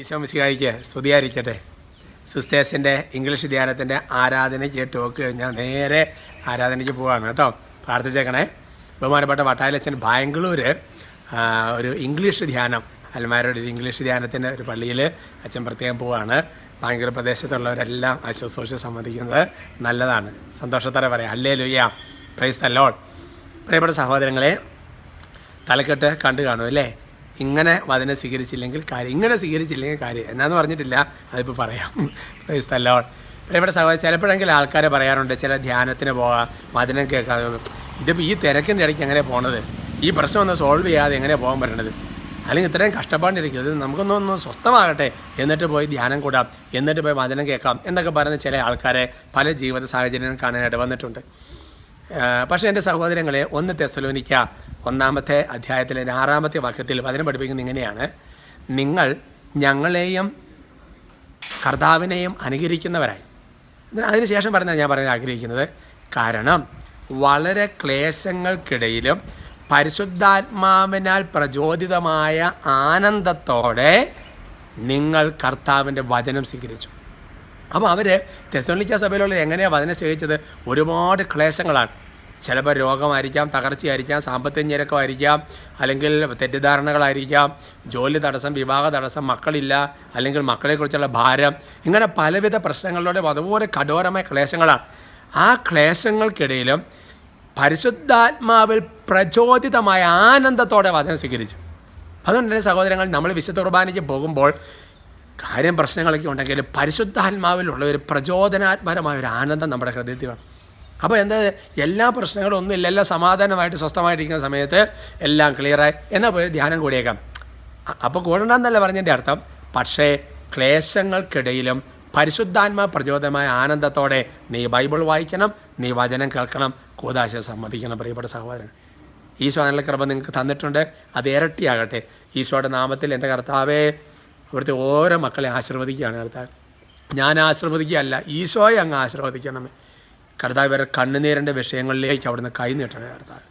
ഈശോ മിശിഹായിക്ക് സ്തുതിയായിരിക്കട്ടെ. സിസ്റ്റേഴ്സിൻ്റെ ഇംഗ്ലീഷ് ധ്യാനത്തിൻ്റെ ആരാധനയ്ക്ക് ടോക്ക് കഴിഞ്ഞാൽ നേരെ ആരാധനയ്ക്ക് പോവാണ് കേട്ടോ. പ്രാർത്ഥിച്ചേക്കണേ. ബഹുമാനപ്പെട്ട വട്ടായിലച്ഛൻ ബാംഗ്ലൂർ ഒരു ഇംഗ്ലീഷ് ധ്യാനം, അൽമാരുടെ ഒരു ഇംഗ്ലീഷ് ധ്യാനത്തിൻ്റെ ഒരു പള്ളിയിൽ അച്ഛൻ പ്രത്യേകം പോവാണ്. ബാംഗ്ലൂർ പ്രദേശത്തുള്ളവരെല്ലാം ആ ശുശ്രൂഷ സംബന്ധിക്കുന്നത് നല്ലതാണ്. സന്തോഷത്തോടെ പറയാം. Hallelujah, praise the Lord. പ്രിയപ്പെട്ട സഹോദരങ്ങളെ, തലക്കെട്ട് കണ്ടു കാണും അല്ലേ? ഇങ്ങനെ വചനം സ്വീകരിച്ചില്ലെങ്കിൽ കാര്യം, ഇങ്ങനെ സ്വീകരിച്ചില്ലെങ്കിൽ കാര്യം എന്നാന്ന് പറഞ്ഞിട്ടില്ല, അതിപ്പോൾ പറയാം. Praise the Lord. പ്രിയപ്പെട്ട സഹോദരൻ, ചിലപ്പോഴെങ്കിലും ആൾക്കാർ പറയാറുണ്ട് ചില ധ്യാനത്തിന് പോകാം, വചനം കേൾക്കാതെ. ഇതിപ്പോൾ ഈ തിരക്കിൻ്റെ ഇടയ്ക്ക് എങ്ങനെ പോകണത്? ഈ പ്രശ്നം ഒന്ന് സോൾവ് ചെയ്യാതെ എങ്ങനെ പോകാൻ പറ്റണത്? അല്ലെങ്കിൽ ഇത്രയും കഷ്ടപ്പാടിരിക്കും, ഇത് നമുക്കൊന്നൊന്ന് സ്വസ്ഥമാകട്ടെ, എന്നിട്ട് പോയി ധ്യാനം കൂടാം, എന്നിട്ട് പോയി വചനം കേൾക്കാം എന്നൊക്കെ പറയുന്ന ചില ആൾക്കാരെ പല ജീവിത സാഹചര്യങ്ങൾ കാണാനായിട്ട് വന്നിട്ടുണ്ട്. പക്ഷേ എൻ്റെ സഹോദരങ്ങളെ, 1 തെസ്സലോനിക്ക 1-ാമത്തെ അധ്യായത്തിലെ 6-ാമത്തെ വാക്യത്തിൽ വചനം പഠിപ്പിക്കുന്നത് ഇങ്ങനെയാണ്: നിങ്ങൾ ഞങ്ങളെയും കർത്താവിനെയും അനുകരിക്കുന്നവരായി. അതിനുശേഷം പറഞ്ഞാൽ ഞാൻ പറയാൻ ആഗ്രഹിക്കുന്നത്, കാരണം വളരെ ക്ലേശങ്ങൾക്കിടയിലും പരിശുദ്ധാത്മാവിനാൽ പ്രചോദിതമായ ആനന്ദത്തോടെ നിങ്ങൾ കർത്താവിൻ്റെ വചനം സ്വീകരിച്ചു. അപ്പോൾ അവർ തെസ്സലോനിക്ക സഭയിലുള്ള എങ്ങനെയാണ് വചനം സ്വീകരിച്ചത്? ഒരുപാട് ക്ലേശങ്ങളാണ്. ചിലപ്പോൾ രോഗമായിരിക്കാം, തകർച്ചയായിരിക്കാം, സാമ്പത്തിക ഞെരുക്കമായിരിക്കാം, അല്ലെങ്കിൽ തെറ്റിദ്ധാരണകളായിരിക്കാം, ജോലി തടസ്സം, വിവാഹ തടസ്സം, മക്കളില്ല, അല്ലെങ്കിൽ മക്കളെക്കുറിച്ചുള്ള ഭാരം, ഇങ്ങനെ പലവിധ പ്രശ്നങ്ങളിലൂടെ അതുപോലെ കഠോരമായ ക്ലേശങ്ങളാണ്. ആ ക്ലേശങ്ങൾക്കിടയിലും പരിശുദ്ധാത്മാവിൽ പ്രചോദിതമായ ആനന്ദത്തോടെ വചനം സ്വീകരിച്ചു. അതുകൊണ്ട് തന്നെ സഹോദരങ്ങൾ, നമ്മൾ വിശുദ്ധ കുർബാനയ്ക്ക് പോകുമ്പോൾ കാര്യം പ്രശ്നങ്ങളൊക്കെ ഉണ്ടെങ്കിൽ പരിശുദ്ധാത്മാവിലുള്ള ഒരു പ്രചോദനാത്മകമായ ഒരു ആനന്ദം നമ്മുടെ ഹൃദയത്തിൽ വേണം. അപ്പോൾ എന്താ, എല്ലാ പ്രശ്നങ്ങളും ഒന്നുമില്ല, എല്ലാം സമാധാനമായിട്ട് സ്വസ്ഥമായിട്ടിരിക്കുന്ന സമയത്ത് എല്ലാം ക്ലിയറായി എന്നാൽ പോയി ധ്യാനം കൂടിയേക്കാം. അപ്പോൾ കൂടണമെന്നല്ല പറഞ്ഞതിൻ്റെ അർത്ഥം. പക്ഷേ ക്ലേശങ്ങൾക്കിടയിലും പരിശുദ്ധാത്മാ പ്രചോദനമായ ആനന്ദത്തോടെ നീ ബൈബിൾ വായിക്കണം, നീ വചനം കേൾക്കണം, കൂദാശ സമ്മതിക്കണം. പ്രിയപ്പെട്ട സഹോദരൻ, ഈശോ അതിനുള്ള കൃപ നിങ്ങൾക്ക് തന്നിട്ടുണ്ട്, അത് ഇരട്ടിയാകട്ടെ. ഈശോയുടെ നാമത്തിൽ എൻ്റെ കർത്താവേ, അവിടുത്തെ ഓരോ മക്കളെ ആശീർവദിക്കുകയാണ് കർത്താവ്. ഞാൻ ആശീർവദിക്കുകയല്ല, ഈശോയെ അങ്ങ് ആശീർവദിക്കണമേ. കർത്താവ് ഇവരുടെ കണ്ണുനീരിൻ്റെ വിഷയങ്ങളിലേക്ക് അവിടുന്ന് കൈ നീട്ടണേ കർത്താവ്.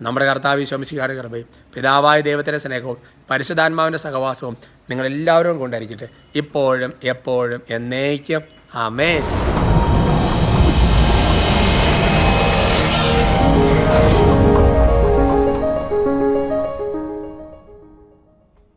നമ്മുടെ കർത്താവ് ഈശോ മിശിഹായുടെ കൃപയും പിതാവായ ദൈവത്തിൻ്റെ സ്നേഹവും പരിശുദ്ധാത്മാവിൻ്റെ സഹവാസവും നിങ്ങളെല്ലാവരും കൊണ്ടായിരിക്കട്ടെ, ഇപ്പോഴും എപ്പോഴും എന്നേക്കും. ആമേൻ.